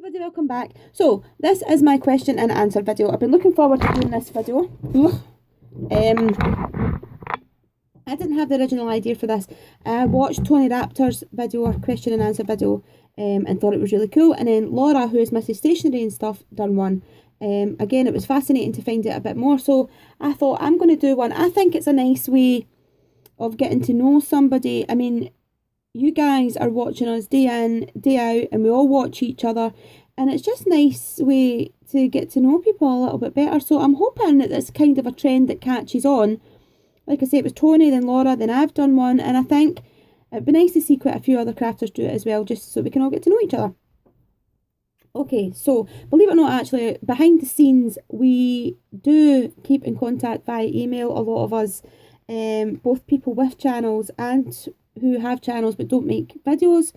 Everybody, welcome back. So this is my question and answer video. I've been looking forward to doing this video. I didn't have the original idea for this. I watched Toni Raptor's video, or question and answer video, and thought it was really cool. And then Laura, who is Mrs. Stationery and stuff, done one. Again, it was fascinating to find out a bit more. So I thought I'm going to do one. I think it's a nice way of getting to know somebody. I mean, you guys are watching us day in, day out, and we all watch each other, and it's just a nice way to get to know people a little bit better. So I'm hoping that it's kind of a trend that catches on. Like I say, it was Toni, then Laura, then I've done one, and I think it'd be nice to see quite a few other crafters do it as well, just so we can all get to know each other. Okay, so believe it or not, actually, behind the scenes, we do keep in contact via email, a lot of us, both people with channels and who have channels but don't make videos.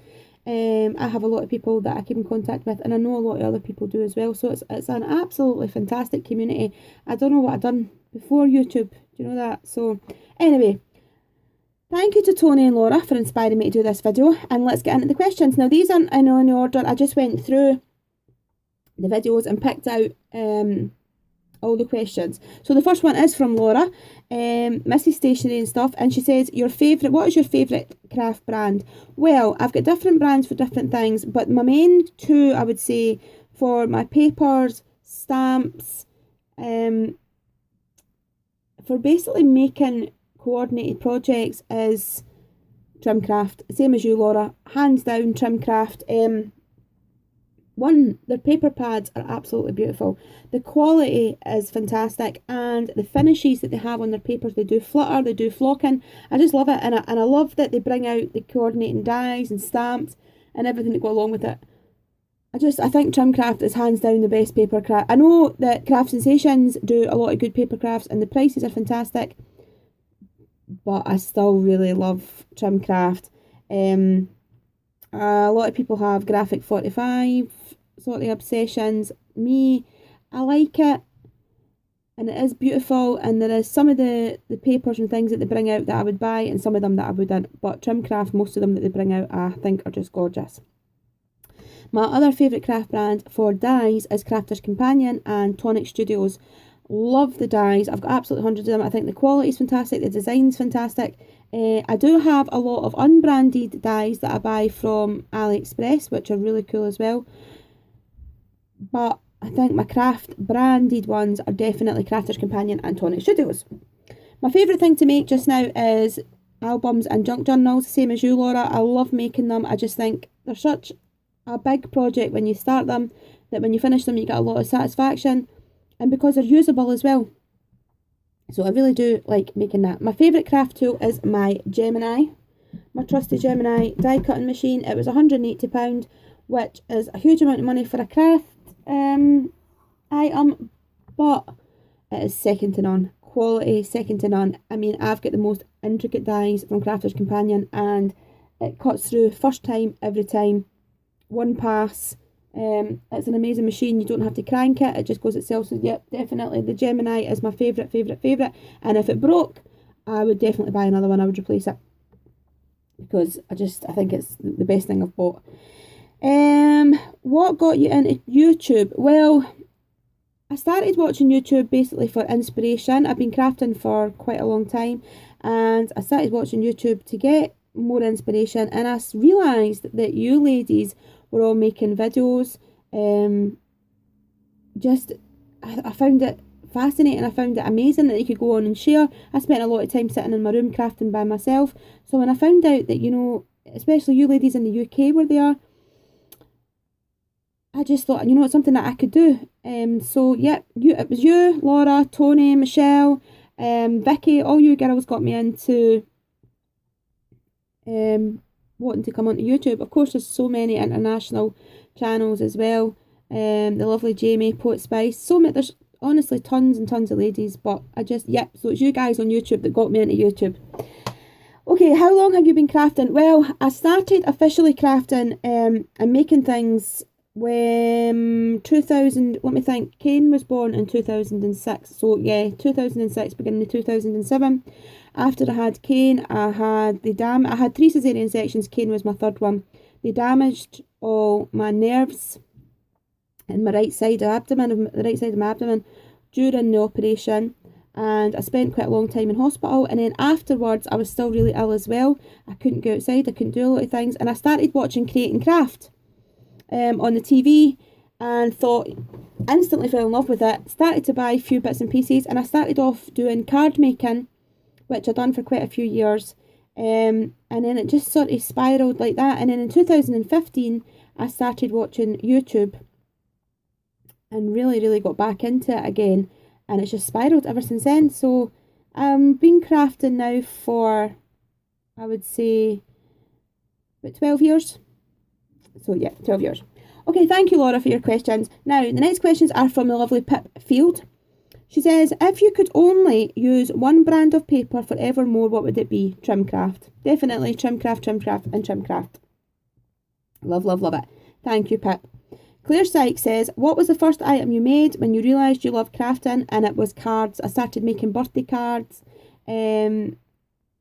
I have a lot of people that I keep in contact with, and I know a lot of other people do as well. So it's an absolutely fantastic community. I don't know what I've done before YouTube. Do you know that? So anyway, thank you to Toni and Laura for inspiring me to do this video, and let's get into the questions. Now these aren't in any order. I just went through the videos and picked out all the questions. So the first one is from Laura, Mrs. Stationery and stuff, and she says, what is your favourite craft brand? Well, I've got different brands for different things, but my main two, I would say, for my papers, stamps, for basically making coordinated projects, is Trimcraft. Same as you, Laura, hands down Trimcraft. Their paper pads are absolutely beautiful. The quality is fantastic, and the finishes that they have on their papers, they do flutter, they do flocking. I just love it, and I love that they bring out the coordinating dies and stamps and everything that go along with it. I think Trimcraft is hands down the best paper craft. I know that Craft Sensations do a lot of good paper crafts and the prices are fantastic, but I still really love Trimcraft. A lot of people have Graphic 45 sort of obsessions. Me, I like it, and it is beautiful, and there is some of the papers and things that they bring out that I would buy, and some of them that I wouldn't, but Trimcraft, most of them that they bring out, I think are just gorgeous. My other favourite craft brand for dies is Crafter's Companion and Tonic Studios. Love the dies. I've got absolutely hundreds of them. I think the quality is fantastic, the design's fantastic. I do have a lot of unbranded dies that I buy from AliExpress, which are really cool as well. But I think my craft branded ones are definitely Crafter's Companion and Tonic Studios. My favourite thing to make just now is albums and junk journals, same as you, Laura. I love making them. I just think they're such a big project when you start them, that when you finish them you get a lot of satisfaction, and because they're usable as well. So I really do like making that. My favourite craft tool is my Gemini, my trusty Gemini die cutting machine. It was £180, which is a huge amount of money for a craft item, but it is second to none. Quality, second to none. I mean, I've got the most intricate dies from Crafter's Companion, and it cuts through first time, every time, one pass. It's an amazing machine. You don't have to crank it, it just goes itself. So yep, definitely the Gemini is my favourite, and if it broke, I would definitely buy another one. I would replace it, because I think it's the best thing I've bought. What got you into YouTube? Well, I started watching YouTube basically for inspiration. I've been crafting for quite a long time, and I started watching YouTube to get more inspiration, and I realised that you ladies were all making videos. I found it fascinating. I found it amazing that you could go on and share. I spent a lot of time sitting in my room crafting by myself, so when I found out that, you know, especially you ladies in the UK where they are, I just thought, you know, it's something that I could do. So yeah, it was you, Laura, Toni, Michelle, Vicky, all you girls got me into wanting to come onto YouTube. Of course, there's so many international channels as well. The lovely Jamie, Poet Spice, so many. There's honestly tons and tons of ladies, but so it's you guys on YouTube that got me into YouTube. Okay, how long have you been crafting? Well, I started officially crafting and making things when 2000, let me think, Kane was born in 2006, so yeah, 2006, beginning of 2007. After I had Kane, I had I had 3 caesarean sections. Kane was my third one. They damaged all my nerves, in my right side of my abdomen during the operation, and I spent quite a long time in hospital, and then afterwards I was still really ill as well. I couldn't go outside, I couldn't do a lot of things, and I started watching Creating Craft on the TV, and instantly fell in love with it, started to buy a few bits and pieces, and I started off doing card making, which I'd done for quite a few years, and then it just sort of spiraled like that. And then in 2015 I started watching YouTube and really got back into it again, and it's just spiraled ever since then. So been crafting now for, I would say, about 12 years. So yeah, 12 years. Okay, thank you, Laura, for your questions. Now, the next questions are from the lovely Pip Field. She says, if you could only use one brand of paper forevermore, what would it be? Trimcraft. Definitely Trimcraft, and Trimcraft. Love it. Thank you, Pip. Claire Sykes says, what was the first item you made when you realised you loved crafting? And it was cards. I started making birthday cards. It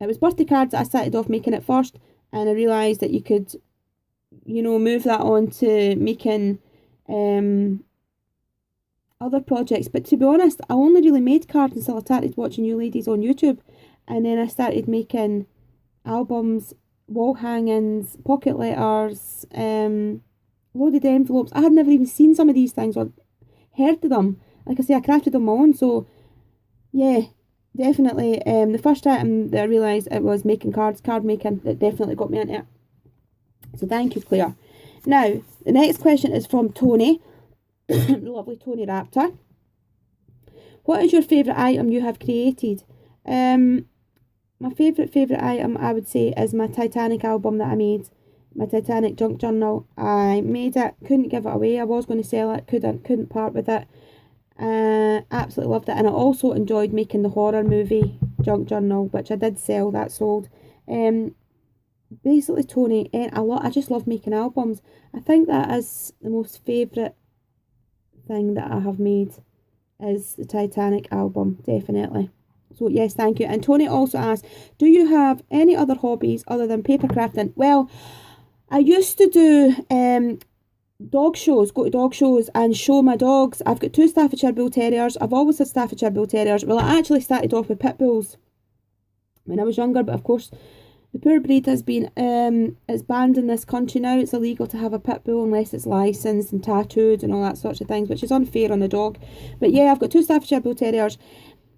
was birthday cards that I started off making at first, and I realised that you could, move that on to making other projects. But to be honest, I only really made cards until I started watching you ladies on YouTube, and then I started making albums, wall hangings, pocket letters, loaded envelopes. I had never even seen some of these things or heard of them. Like I say, I crafted them on. So yeah, definitely the first item that I realised it was making cards, card making, that definitely got me into it. So thank you, Claire. Now, the next question is from Toni, the lovely Toni Raptor. What is your favourite item you have created? My favourite item, I would say, is my Titanic album that I made. My Titanic junk journal. I made it, couldn't give it away. I was going to sell it, couldn't part with it. Absolutely loved it. And I also enjoyed making the horror movie junk journal, which I did sell, that sold. Basically, Toni, I just love making albums. I think that is the most favourite thing that I have made, is the Titanic album, definitely. So yes, thank you. And Toni also asked, do you have any other hobbies other than paper crafting? Well, I used to do dog shows, go to dog shows and show my dogs. I've got 2 Staffordshire Bull Terriers. I've always had Staffordshire Bull Terriers. Well, I actually started off with pit bulls when I was younger, but of course the poor breed has been it's banned in this country now. It's illegal to have a pit bull unless it's licensed and tattooed and all that sorts of things, which is unfair on the dog. But yeah, I've got 2 Staffordshire Bull Terriers.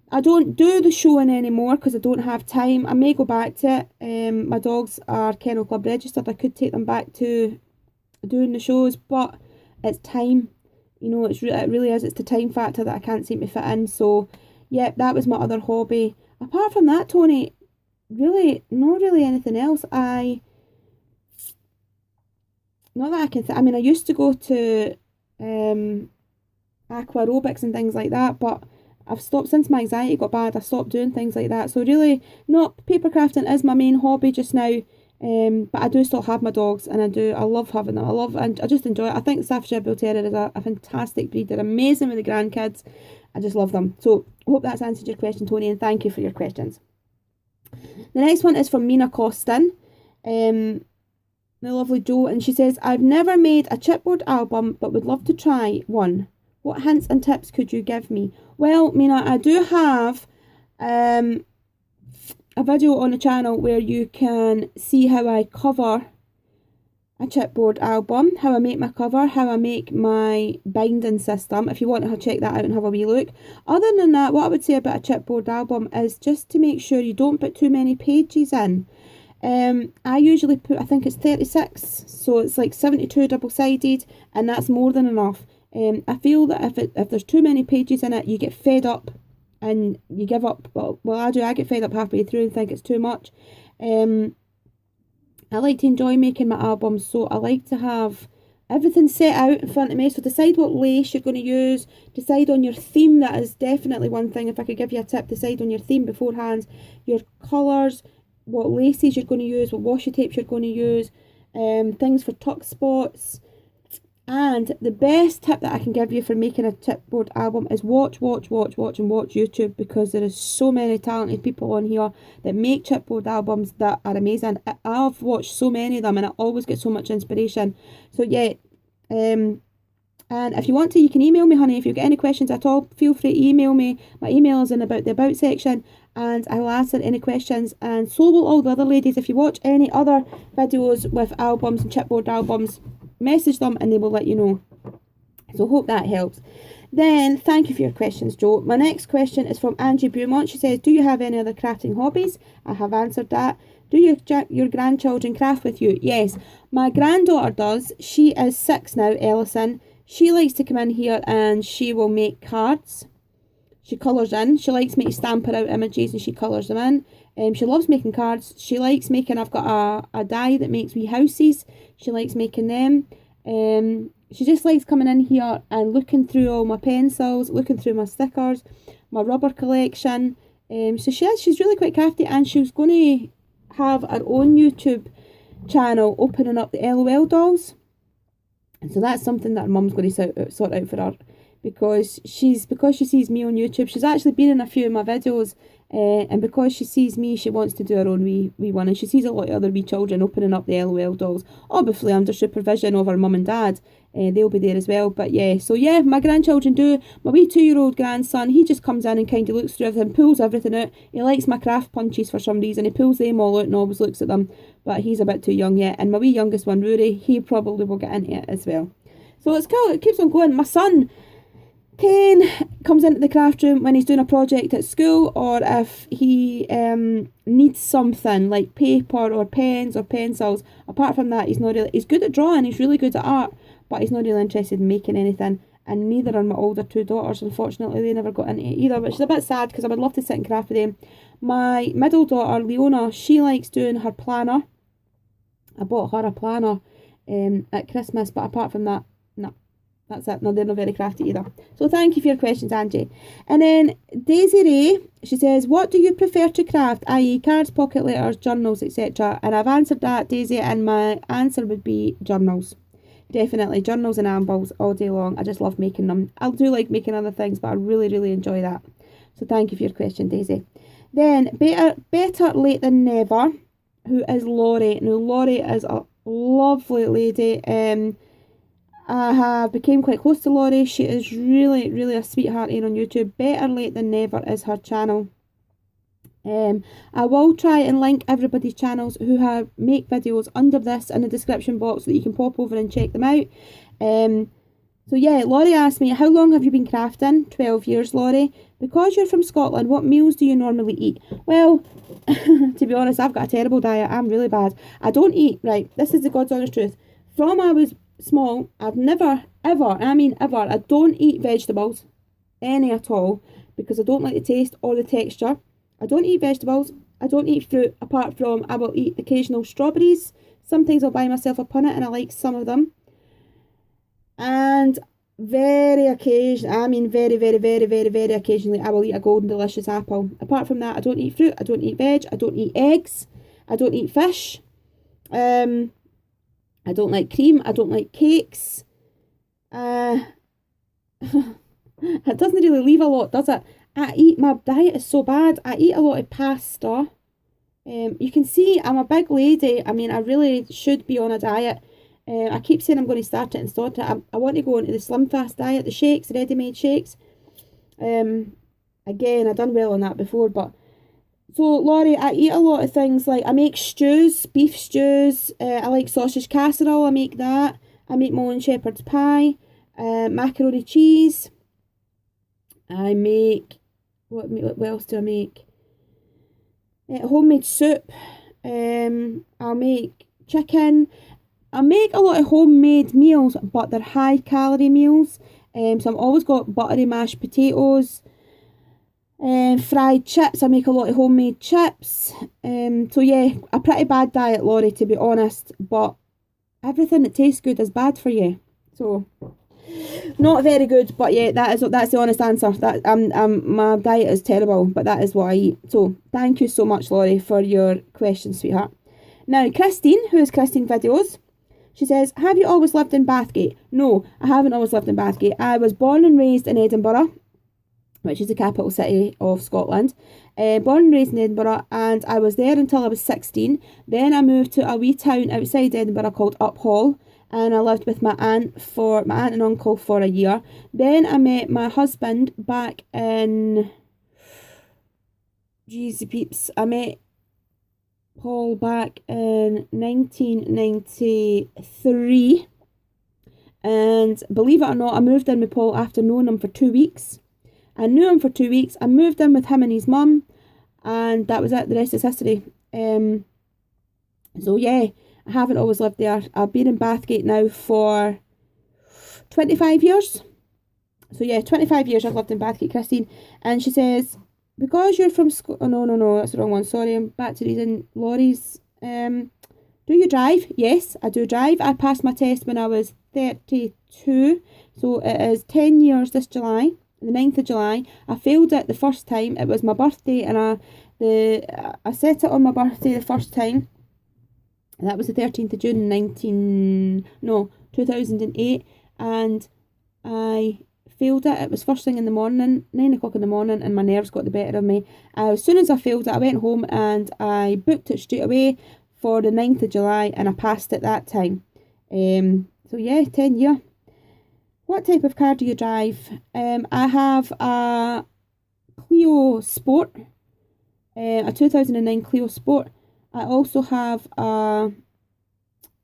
I don't do the showing anymore because I don't have time. I may go back to it. My dogs are Kennel Club registered. I could take them back to doing the shows, but it's time. It really is. It's the time factor that I can't seem to fit in. So yeah, that was my other hobby. Apart from that, Toni, really, not really anything else. Not that I can I mean, I used to go to aqua aerobics and things like that, but I've stopped since my anxiety got bad. I stopped doing things like that. So really, not paper crafting is my main hobby just now. But I do still have my dogs, and I love having them. And I just enjoy it. I think the Staffordshire Bull Terrier is a fantastic breed. They're amazing with the grandkids. I just love them. So I hope that's answered your question, Toni, and thank you for your questions. The next one is from Mina Costin, the lovely Jo, and she says, I've never made a chipboard album but would love to try one. What hints and tips could you give me? Well, Mina, I do have a video on the channel where you can see how I cover a chipboard album, how I make my cover, how I make my binding system, if you want to check that out and have a wee look. Other than that, what I would say about a chipboard album is just to make sure you don't put too many pages in. I usually put, I think it's 36, so it's like 72 double-sided, and that's more than enough. I feel that if there's too many pages in it, you get fed up and you give up. Well, I do. I get fed up halfway through and think it's too much. I like to enjoy making my albums, so I like to have everything set out in front of me. So decide what lace you're going to use, decide on your theme. That is definitely one thing. If I could give you a tip, decide on your theme beforehand, your colours, what laces you're going to use, what washi tapes you're going to use, things for tuck spots. And the best tip that I can give you for making a chipboard album is watch YouTube, because there is so many talented people on here that make chipboard albums that are amazing. I've watched so many of them and I always get so much inspiration. So yeah, And if you want to, you can email me, honey. If you've got any questions at all, feel free to email me. My email is in the About section, and I will answer any questions. And so will all the other ladies. If you watch any other videos with albums and chipboard albums, message them and they will let you know. So hope that helps. Then, thank you for your questions, Jo. My next question is from Angie Beaumont. She says, do you have any other crafting hobbies? I have answered that. Do your grandchildren craft with you? Yes. My granddaughter does. She is 6 now, Ellison. She likes to come in here and she will make cards. She colours in. She likes me to stamp her out images and she colours them in. She loves making cards. She likes making, I've got a die that makes wee houses. She likes making them. She just likes coming in here and looking through all my pencils, looking through my stickers, my rubber collection. So she's really quite crafty, and she's going to have her own YouTube channel opening up the LOL dolls. And so that's something that her mum's going to sort out for her, because she sees me on YouTube. She's actually been in a few of my videos, and because she sees me, she wants to do her own wee one, and she sees a lot of other wee children opening up the LOL dolls, obviously under supervision of her mum and dad. They'll be there as well. But yeah, so yeah, my grandchildren do. My wee 2-year-old grandson, he just comes in and kind of looks through everything, pulls everything out. He likes my craft punches for some reason. He pulls them all out and always looks at them, but he's a bit too young yet. And my wee youngest one, Rory, he probably will get into it as well. So it's cool, it keeps on going. My son Ken comes into the craft room when he's doing a project at school, or if he needs something like paper or pens or pencils. Apart from that, he's good at drawing, he's really good at art, but he's not really interested in making anything. And neither are my older 2 daughters. Unfortunately, they never got into it either, which is a bit sad because I would love to sit and craft with them. My middle daughter, Leona, she likes doing her planner. I bought her a planner at Christmas, but apart from that, no. That's it. No, they're not very crafty either. So thank you for your questions, Angie. And then Daisy Ray, she says, what do you prefer to craft, i.e. cards, pocket letters, journals, etc.? And I've answered that, Daisy, and my answer would be journals. Definitely, journals and ambles all day long. I just love making them. I do like making other things, but I really, really enjoy that. So thank you for your question, Daisy. Then, better late than never, who is Laurie. Now, Laurie is a lovely lady. I have became quite close to Laurie. She is really, really a sweetheart on YouTube. Better Late Than Never is her channel. I will try and link everybody's channels who make videos under this in the description box so that you can pop over and check them out. So yeah, Laurie asked me, how long have you been crafting? 12 years, Laurie. Because you're from Scotland, what meals do you normally eat? Well, to be honest, I've got a terrible diet. I'm really bad. I don't eat, right, this is the God's honest truth. From I was small, I've never, ever, and I mean ever, I don't eat vegetables, any at all, because I don't like the taste or the texture. I don't eat vegetables, I don't eat fruit, apart from I will eat occasional strawberries. Some things I'll buy myself a punnet and I like some of them. And very occasionally, I mean very occasionally, I will eat a golden delicious apple. Apart from that, I don't eat fruit, I don't eat veg, I don't eat eggs, I don't eat fish. I don't like cream. I don't like cakes. It doesn't really leave a lot, does it? My diet is so bad. I eat a lot of pasta. You can see I'm a big lady. I mean, I really should be on a diet. I keep saying I'm going to start it and start it. I want to go into the Slim Fast diet, the shakes, ready-made shakes. Again, I've done well on that before, but... So, Laurie, I eat a lot of things, like I make stews, beef stews, I like sausage casserole, I make that. I make my own shepherd's pie, macaroni cheese. I make, what else do I make? Homemade soup. I'll make chicken. I make a lot of homemade meals, but they're high calorie meals. So I've always got buttery mashed potatoes. Fried chips, I make a lot of homemade chips. So yeah, a pretty bad diet, Laurie, to be honest, but everything that tastes good is bad for you. So not very good, but yeah, that's the honest answer. That my diet is terrible, but that is what I eat. So thank you so much, Laurie, for your question, sweetheart. Now, Christine, who is Christine Videos, she says, have you always lived in Bathgate? No, I haven't always lived in Bathgate. I was born and raised in Edinburgh, which is the capital city of Scotland. Born and raised in Edinburgh, and I was there until I was 16. Then I moved to a wee town outside Edinburgh called Uphall, and I lived with my aunt and uncle for a year. Then I met my husband back in, geez, peeps, I met Paul back in 1993, and believe it or not, I moved in with Paul after knowing him for 2 weeks. I knew him for 2 weeks. I moved in with him and his mum, and that was it. The rest is history. So yeah, I haven't always lived there. I've been in Bathgate now for 25 years. So yeah, 25 years I've lived in Bathgate, Christine. And she says, because you're from Scotland... Oh, no, that's the wrong one. Sorry, I'm back to reading Laurie's. Do you drive? Yes, I do drive. I passed my test when I was 32. So it is 10 years this July, the 9th of July. I failed it the first time. It was my birthday, and I set it on my birthday the first time. And that was the 13th of June 2008. And I failed it. It was first thing in the morning, 9 o'clock in the morning, and my nerves got the better of me. As soon as I failed it, I went home and I booked it straight away for the 9th of July, and I passed it that time. So yeah, 10 year. What type of car do you drive? I have a Clio Sport, a 2009 Clio Sport. I also have a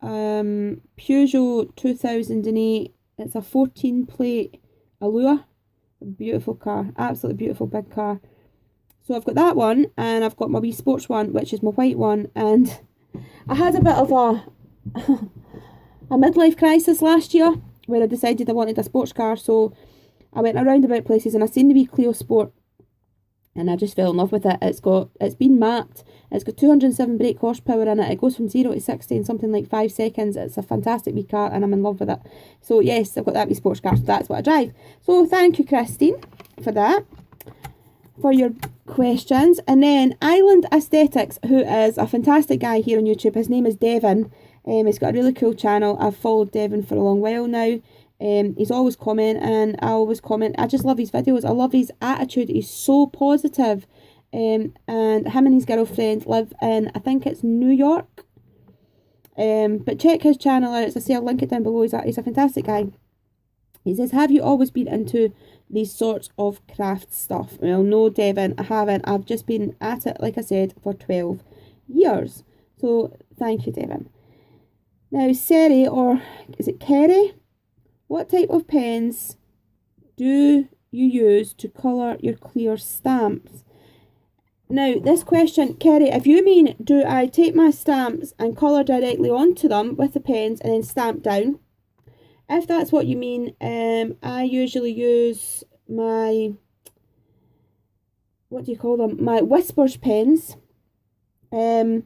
Peugeot 2008. It's a 14 plate Allure. A beautiful car, absolutely beautiful big car. So I've got that one, and I've got my wee sports one, which is my white one. And I had a bit of a midlife crisis last year, where I decided I wanted a sports car. So I went around about places and I seen the wee Clio Sport, and I just fell in love with it. It's been mapped. It's got 207 brake horsepower in it. It goes from 0 to 60 in something like 5 seconds. It's a fantastic wee car, and I'm in love with it. So yes, I've got that wee sports car, so that's what I drive. So thank you, Christine, for that, for your questions. And then Island Aesthetics, who is a fantastic guy here on YouTube. His name is Devin. He's got a really cool channel. I've followed Devin for a long while now. He's always commenting, and I always comment. I just love his videos. I love his attitude. He's so positive. And him and his girlfriend live in, I think it's New York. But check his channel out. As I say, I'll link it down below. He's a fantastic guy. He says, have you always been into these sorts of craft stuff? Well, no, Devin, I haven't. I've just been at it, like I said, for 12 years. So thank you, Devin. Now, Seri, or is it Kerry? What type of pens do you use to colour your clear stamps? Now, this question, Kerry, if you mean, do I take my stamps and colour directly onto them with the pens and then stamp down? If that's what you mean, I usually use my, what do you call them? My Whispers pens. I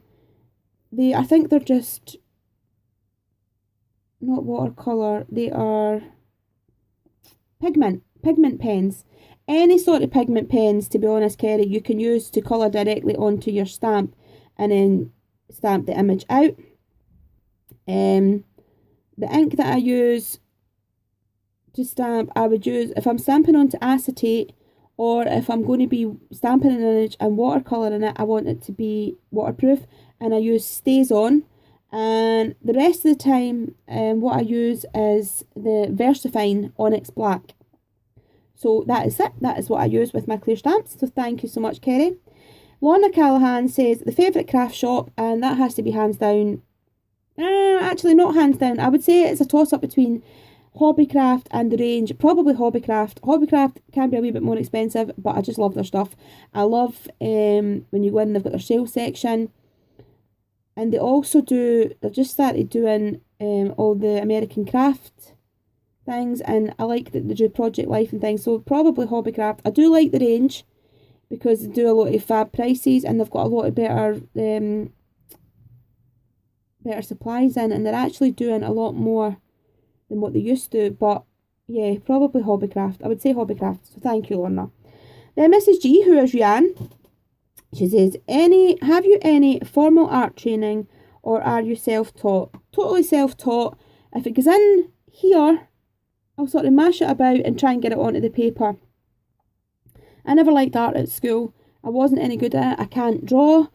think they're just not watercolour, they are pigment pens. Any sort of pigment pens, to be honest, Kerry, you can use to colour directly onto your stamp and then stamp the image out. The ink that I use to stamp, I would use, if I'm stamping onto acetate, or if I'm going to be stamping an image and watercolouring it, I want it to be waterproof, and I use Stays On. And the rest of the time, what I use is the VersaFine Onyx Black. So that is it. That is what I use with my clear stamps. So thank you so much, Kerry. Lorna Callahan says, the favourite craft shop, and that has to be hands down. Actually, not hands down. I would say it's a toss-up between Hobbycraft and The Range. Probably Hobbycraft. Hobbycraft can be a wee bit more expensive, but I just love their stuff. I love when you go in, they've got their sale section. And they also they've just started doing all the American craft things, and I like that they do Project Life and things. So probably Hobbycraft. I do like The Range because they do a lot of fab prices, and they've got a lot of better supplies in, and they're actually doing a lot more than what they used to. But yeah, probably Hobbycraft. I would say Hobbycraft. So thank you, Lorna. Then Mrs. G, who is Rianne, she says, have you any formal art training, or are you self-taught? Totally self-taught. If it goes in here, I'll sort of mash it about and try and get it onto the paper. I never liked art at school. I wasn't any good at it. I can't draw.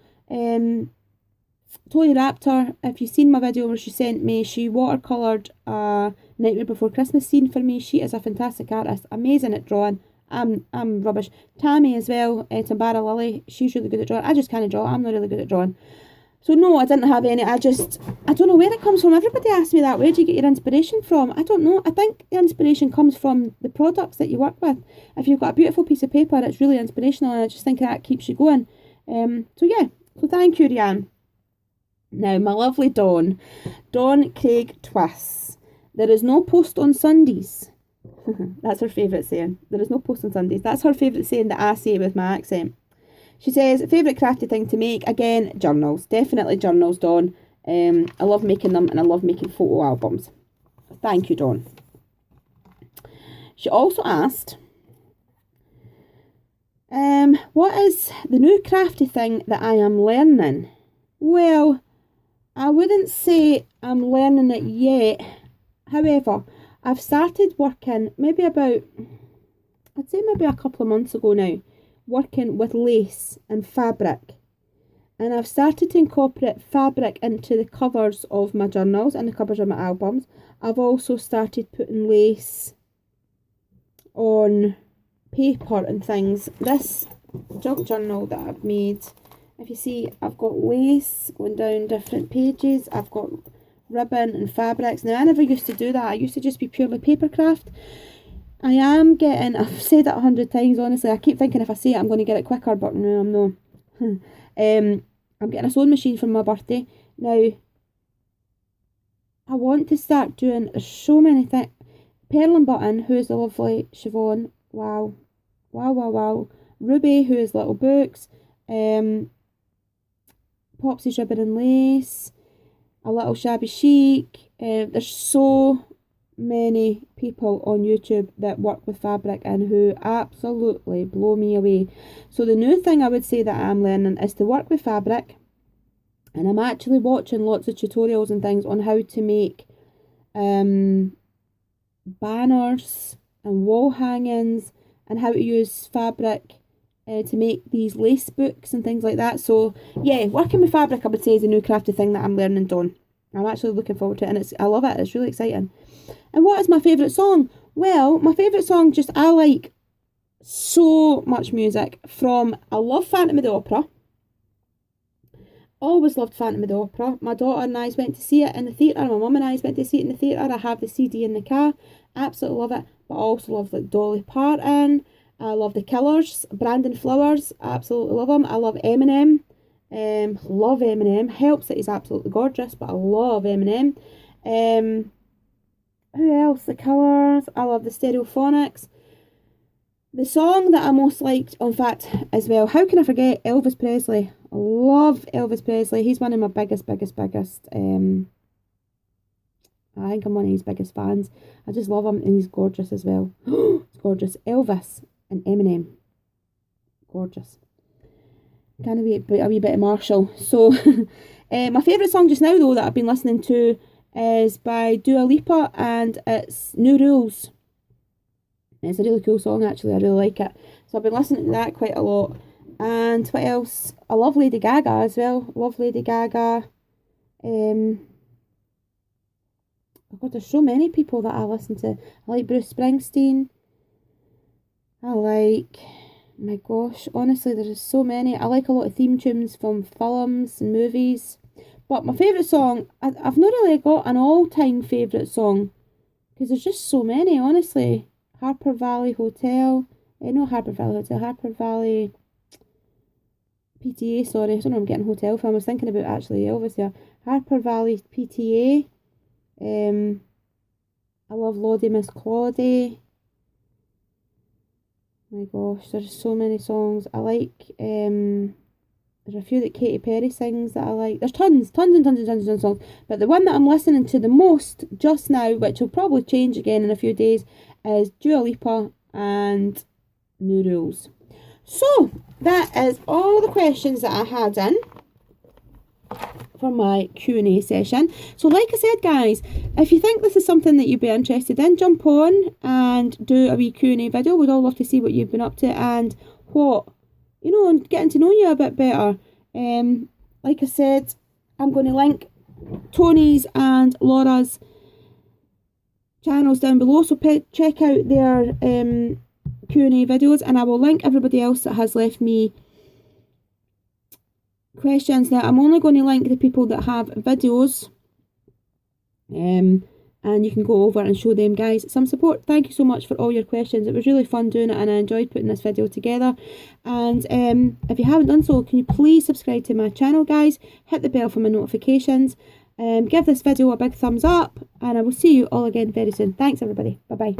Toni Raptor, if you've seen my video where she sent me, she watercoloured a Nightmare Before Christmas scene for me. She is a fantastic artist, amazing at drawing. I'm rubbish. Tammy as well, Tambara Lily, she's really good at drawing. I just can't draw, I'm not really good at drawing. So no, I didn't have any. I don't know where it comes from. Everybody asks me that. Where do you get your inspiration from? I don't know. I think the inspiration comes from the products that you work with. If you've got a beautiful piece of paper, it's really inspirational, and I just think that keeps you going. So yeah, so thank you, Rianne. Now, my lovely Dawn Craig Twiss. There is no post on Sundays. That's her favourite saying. There is no post on Sundays. That's her favourite saying that I say with my accent. She says, favourite crafty thing to make? Again, journals. Definitely journals, Dawn. I love making them, and I love making photo albums. Thank you, Dawn. She also asked, what is the new crafty thing that I am learning? Well, I wouldn't say I'm learning it yet. However, I've started working maybe a couple of months ago now, working with lace and fabric. And I've started to incorporate fabric into the covers of my journals and the covers of my albums. I've also started putting lace on paper and things. This junk journal that I've made, if you see, I've got lace going down different pages. I've got ribbon and fabrics. Now, I never used to do that. I used to just be purely paper craft. I am getting, I've said it 100 times, honestly. I keep thinking if I say it, I'm going to get it quicker, but no, I'm not. I'm getting a sewing machine for my birthday. Now, I want to start doing so many things. Pearl and Button, who is the lovely Siobhan. Wow. Wow, wow, wow. Ruby, who is Little Books. Popsy's Ribbon and Lace. A Little Shabby Chic. There's so many people on YouTube that work with fabric and who absolutely blow me away. So the new thing I would say that I'm learning is to work with fabric, and I'm actually watching lots of tutorials and things on how to make banners and wall hangings, and how to use fabric to make these lace books and things like that. So yeah, working with fabric I would say is a new crafty thing that I'm learning, Dawn. I'm actually looking forward to it, and I love it. It's really exciting. And what is my favourite song? Well, my favourite song, I like so much music from, I love Phantom of the Opera. Always loved Phantom of the Opera. My daughter and I went to see it in the theatre. My mum and I went to see it in the theatre. I have the CD in the car. Absolutely love it. But I also love like Dolly Parton. I love The Killers. Brandon Flowers. I absolutely love him. I love Eminem. Love Eminem. Helps that he's absolutely gorgeous, but I love Eminem. Who else? The Killers. I love the Stereophonics. The song that I most liked, in fact, as well, how can I forget Elvis Presley? I love Elvis Presley. He's one of my biggest, I think I'm one of his biggest fans. I just love him, and he's gorgeous as well. It's gorgeous. Elvis and Eminem. Gorgeous. Kind of a wee bit of Marshall. So, my favourite song just now, though, that I've been listening to is by Dua Lipa, and it's New Rules. It's a really cool song, actually. I really like it. So I've been listening to that quite a lot. And what else? I love Lady Gaga as well. Love Lady Gaga. Oh God, there's so many people that I listen to. I like Bruce Springsteen. I like... My gosh, honestly, there's so many. I like a lot of theme tunes from films and movies. But my favourite song, I've not really got an all-time favourite song, because there's just so many, honestly. Harper Valley Hotel. Not Harper Valley Hotel. Harper Valley PTA, sorry. I don't know, I'm getting hotel from. I was thinking about actually Elvis here. Harper Valley PTA. I love Lottie Miss Claudie. My gosh, there's so many songs. I like, there's a few that Katy Perry sings that I like. There's tons of songs. But the one that I'm listening to the most just now, which will probably change again in a few days, is Dua Lipa and New Rules. So, that is all the questions that I had in for my Q&A session. So like I said, guys, if you think this is something that you'd be interested in, jump on and do a wee Q&A video. We'd all love to see what you've been up to and what, and getting to know you a bit better. Like I said, I'm going to link Toni's and Laura's channels down below, so check out their Q&A videos, and I will link everybody else that has left me questions. Now, I'm only going to link the people that have videos, and you can go over and show them guys some support. Thank you so much for all your questions. It was really fun doing it, and I enjoyed putting this video together. And if you haven't done so, can you please subscribe to my channel, guys? Hit the bell for my notifications. Give this video a big thumbs up, and I will see you all again very soon. Thanks, everybody. Bye bye.